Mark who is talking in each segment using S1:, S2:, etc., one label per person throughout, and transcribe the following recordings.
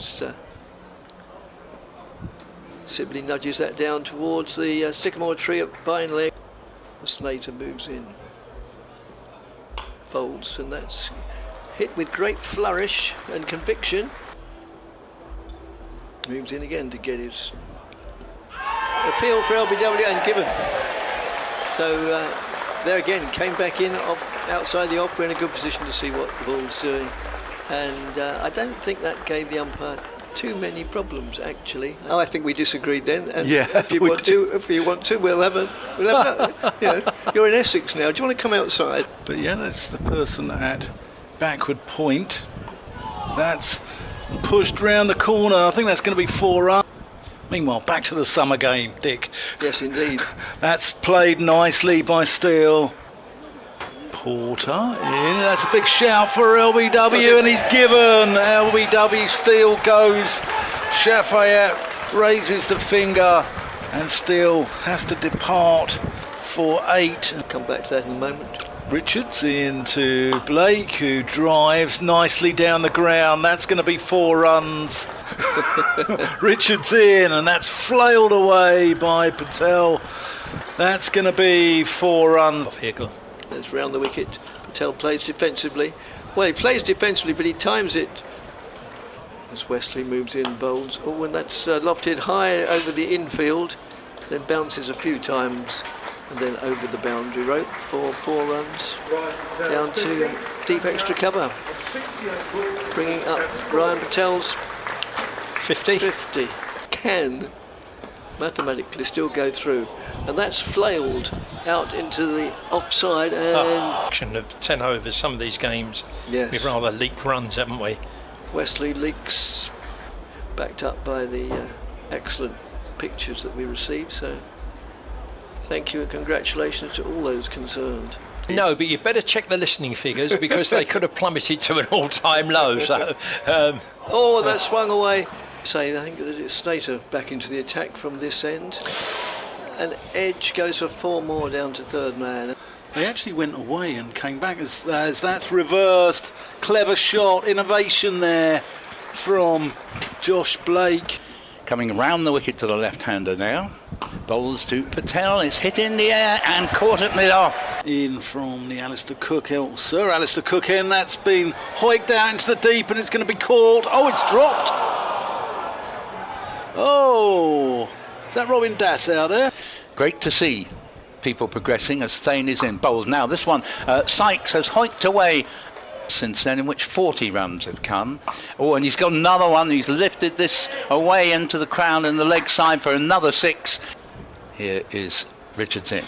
S1: as Sibley nudges that down towards the sycamore tree at Vine leg. Slater moves in, bowls, and that's hit with great flourish and conviction. Moves in again to get his appeal for LBW and given. So there again, came back in outside the off. We're in a good position to see what the ball's doing, and I don't think that gave the umpire too many problems, actually. I think we disagreed then. And
S2: yeah,
S1: if you want to, we'll have a. You know, you're in Essex now. Do you want to come outside?
S2: But yeah, that's the person at backward point. That's pushed round the corner. I think that's going to be 4 runs. Meanwhile, back to the summer game, Dick.
S1: Yes, indeed.
S2: That's played nicely by Steele. Porter in. That's a big shout for LBW, and he's given. LBW Steele goes. Shafayette raises the finger, and Steele has to depart for 8.
S1: I'll come back to that in a moment.
S2: Richards into Blake, who drives nicely down the ground. That's going to be 4 runs. Richards in, and that's flailed away by Patel. That's going to be 4 runs. Here goes.
S1: That's round the wicket. Patel plays defensively. Well, he plays defensively, but he times it as Westley moves in, bowls. Oh, and that's lofted high over the infield, then bounces a few times, and then over the boundary rope for 4 runs. Down to deep extra cover, bringing up Ryan Patel's 50. Can mathematically still go through, and that's flailed out into the offside. And
S3: action of 10 overs, some of these games,
S1: yes,
S3: we've rather leaked runs, haven't we?
S1: Westley leaks, backed up by the excellent pictures that we received, so thank you and congratulations to all those concerned.
S3: No, but you better check the listening figures, because they could have plummeted to an all-time low. So,
S1: oh, that swung away. I think that it's Slater back into the attack from this end, and Edge goes for 4 more down to third man.
S2: They actually went away and came back as that's reversed. Clever shot, innovation there from Josh Blake.
S4: Coming round the wicket to the left-hander now. Bowls to Patel. It's hit in the air and caught at mid-off.
S2: In from the Alistair Cook, Sir Alistair Cook in. That's been hoiked out into the deep, and it's going to be caught. Oh, it's dropped. Oh, is that Robin Das out there?
S4: Great to see people progressing as Thane is in. Bowls now. This one, Sykes has hoiked away since then, in which 40 runs have come. Oh, and he's got another one. He's lifted this away into the crown and the leg side for another 6. Here is Richards in.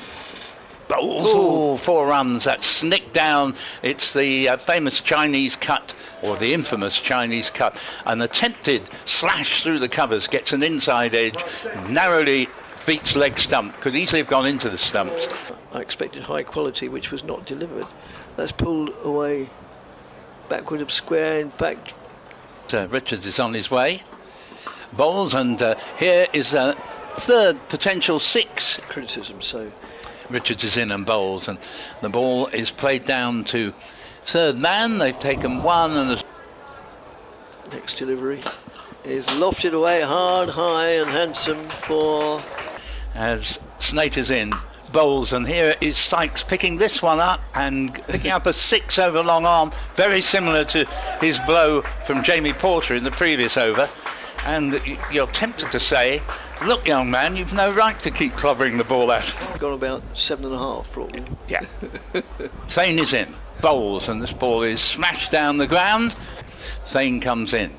S4: Bowls. Oh, 4 runs. That's nicked down. It's the famous Chinese cut, or the infamous Chinese cut. An attempted slash through the covers, gets an inside edge, narrowly beats leg stump. Could easily have gone into the stumps.
S1: I expected high quality, which was not delivered. That's pulled away backward of square and back.
S4: Richards is on his way. Bowls, and here is a third potential 6.
S1: Criticism, so
S4: Richards is in and bowls, and the ball is played down to third man. They've taken 1, and the
S1: next delivery is lofted away hard, high and handsome for
S4: as Snater's in. Bowls, and here is Sykes picking this one up and picking up a 6 over long arm, very similar to his blow from Jamie Porter in the previous over. And you're tempted to say, look, young man, you've no right to keep clobbering the ball out.
S1: Gone about 7.5 for all.
S4: Yeah. Thane is in. Bowls, and this ball is smashed down the ground. Thane comes in.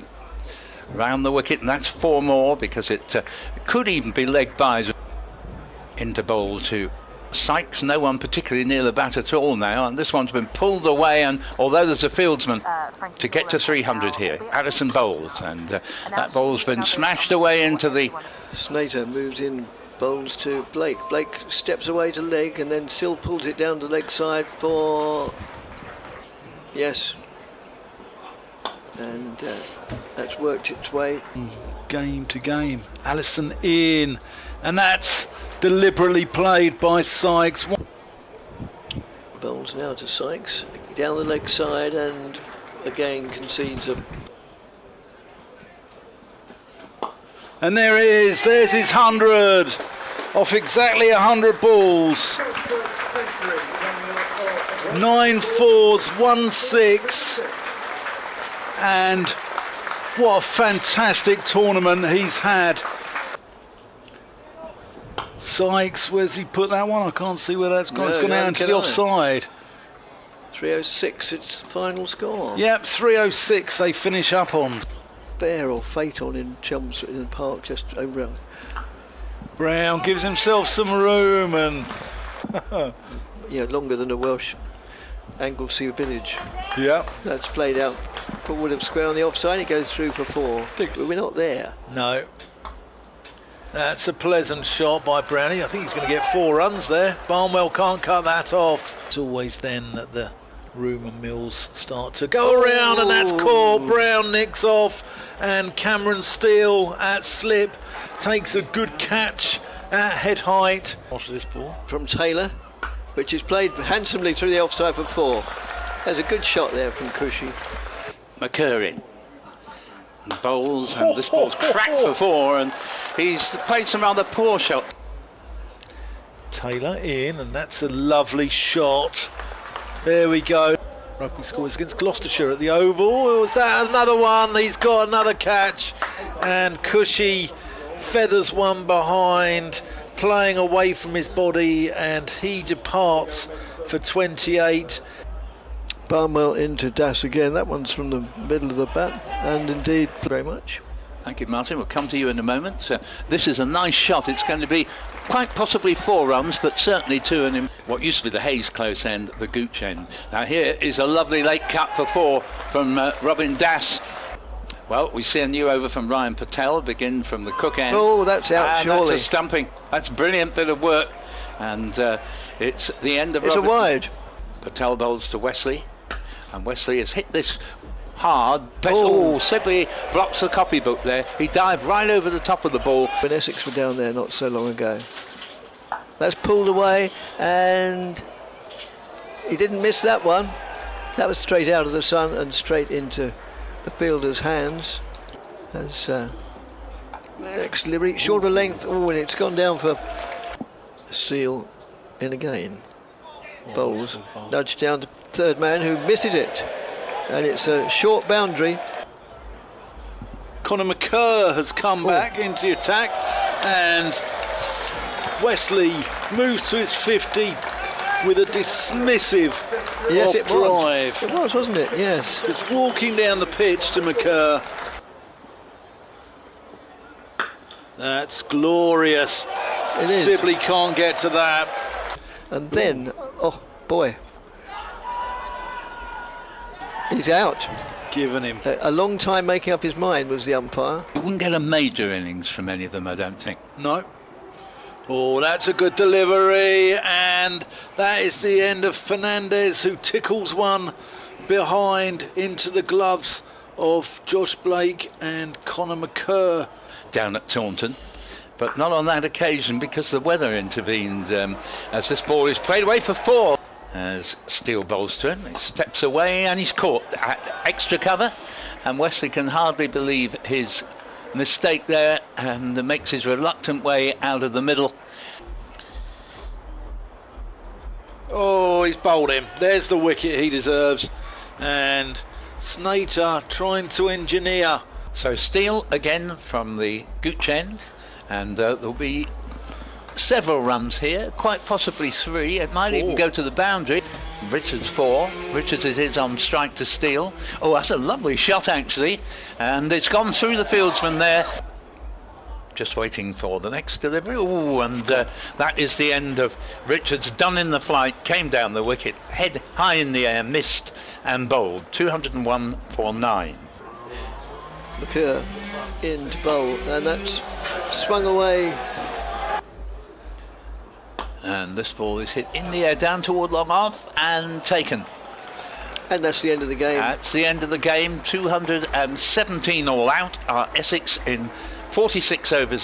S4: Round the wicket, and that's 4 more, because it could even be leg byes. Into bowl to Sykes, no one particularly near the bat at all now, and this one's been pulled away, and although there's a fieldsman to get to 300 here, Addison bowls, and that ball's been smashed away into the...
S1: Slater moves in, bowls to Blake. Blake steps away to leg and then still pulls it down to leg side for... Yes. And that's worked its way.
S2: Game to game. Allison in, and that's deliberately played by Sykes.
S1: Bowls now to Sykes, down the leg side, and again concedes a
S2: And there it is, there's his 100, off exactly 100 balls. 9 fours, 1 6, and what a fantastic tournament he's had. Sykes, where's he put that one? I can't see where that's gone. It's gone out into the offside.
S1: 306, it's the final score.
S2: Yep, 306 they finish up on.
S1: Bear or Phaeton in Chelmsford in the park just over.
S2: Brown gives himself some room and
S1: Yeah, longer than a Welsh Anglesey village.
S2: yeah.
S1: That's played out for Woodham Square on the offside. It goes through for 4. But we're not there.
S2: No. That's a pleasant shot by Brownie. I think he's going to get 4 runs there. Barnwell can't cut that off. It's always then that the rumour mills start to go around, and that's caught. Brown nicks off, and Cameron Steele at slip takes a good catch at head height. Watch this ball.
S1: From Taylor, which is played handsomely through the offside for 4. There's a good shot there from Cushy.
S4: McCurry bowls, and this ball's cracked for 4, and he's played some rather poor shot.
S2: Taylor in, and that's a lovely shot. There we go. Rugby scores against Gloucestershire at the Oval. Oh, was that another one? He's got another catch, and Cushy feathers one behind, playing away from his body, and he departs for 28.
S1: Barnwell into Das again. That one's from the middle of the bat, and indeed very much.
S4: Thank you, Martin. We'll come to you in a moment. This is a nice shot. It's going to be quite possibly 4 runs, but certainly 2 in what used to be the Hayes close end, the Gooch end. Now here is a lovely late cut for 4 from Robin Das. Well, we see a new over from Ryan Patel, begin from the Cook end.
S1: Oh, that's out,
S4: and
S1: surely.
S4: That's a stumping. That's a brilliant bit of work. And it's the end of
S1: It's
S4: Robin.
S1: a wide.
S4: Patel bowls to Westley. And Westley has hit this hard. Sibley blocks the copybook there. He dived right over the top of the ball.
S1: When Essex were down there not so long ago. That's pulled away, and he didn't miss that one. That was straight out of the sun and straight into the fielder's hands. As next delivery, shorter length. Oh, and it's gone down for Steele in again. Bowls nudged down to third man, who misses it, and it's a short boundary.
S2: Conor McCurr has come back into the attack, and Wesley moves to his 50 with a dismissive off drive.
S1: It was, wasn't it? Yes.
S2: Just walking down the pitch to McCurr. That's glorious.
S1: It is.
S2: Sibley can't get to that.
S1: And then, oh boy, he's out.
S2: Given him.
S1: A long time making up his mind was the umpire.
S4: You wouldn't get a major innings from any of them, I don't think.
S2: No. Oh, that's a good delivery, and that is the end of Fernandez, who tickles one behind into the gloves of Josh Blake and Conor McCurr.
S4: Down at Taunton, but not on that occasion because the weather intervened as this ball is played away for 4. As Steele bowls to him, he steps away and he's caught extra cover, and Wesley can hardly believe his mistake there and makes his reluctant way out of the middle.
S2: Oh, he's bowled him. There's the wicket he deserves, and Snater trying to engineer.
S4: So Steele again from the Gooch end, and there'll be several runs here, quite possibly 3. It might even go to the boundary. Richards 4. Richards is on strike to Steele. Oh, that's a lovely shot actually, and it's gone through the fields from there. Just waiting for the next delivery. Oh, and that is the end of Richards. Done in the flight, came down the wicket, head high in the air, missed and bowled. 201 for 9.
S1: McCurr in to bowl, and that's swung away.
S4: And this ball is hit in the air down toward long off and taken.
S1: And that's the end of the game.
S4: That's the end of the game. 217 all out. Essex in 46 overs.